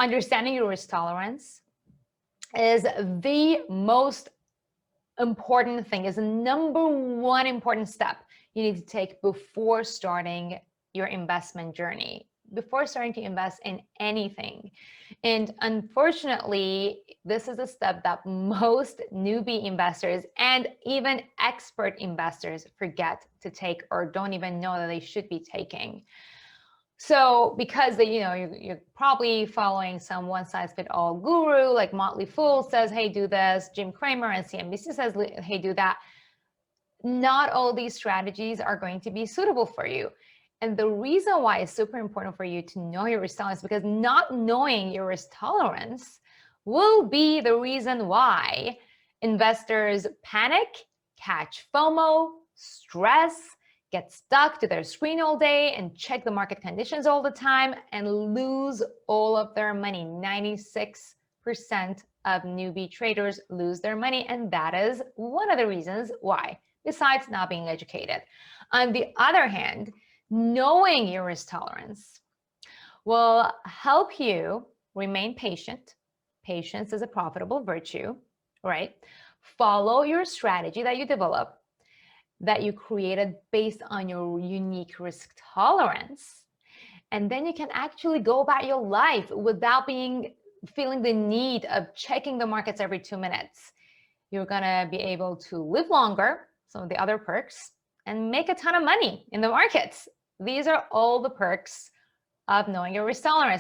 understanding your risk tolerance is the most important thing, is the number one important step you need to take before starting your investment journey, before starting to invest in anything. And unfortunately, this is a step that most newbie investors and even expert investors forget to take, or don't even know that they should be taking. So because you're probably following some one-size-fits-all guru, like Motley Fool says, hey, do this. Jim Cramer and CNBC says, hey, do that. Not all these strategies are going to be suitable for you. And the reason why it's super important for you to know your risk tolerance, because not knowing your risk tolerance will be the reason why investors panic, catch FOMO, stress, get stuck to their screen all day and check the market conditions all the time and lose all of their money. 96% of newbie traders lose their money, and that is one of the reasons why, besides not being educated. On the other hand, knowing your risk tolerance will help you remain patient. Patience is a profitable virtue, right? Follow your strategy that you develop, that you created based on your unique risk tolerance. And then you can actually go about your life without feeling the need of checking the markets every 2 minutes. You're gonna be able to live longer, some of the other perks, and make a ton of money in the markets. These are all the perks of knowing your risk tolerance.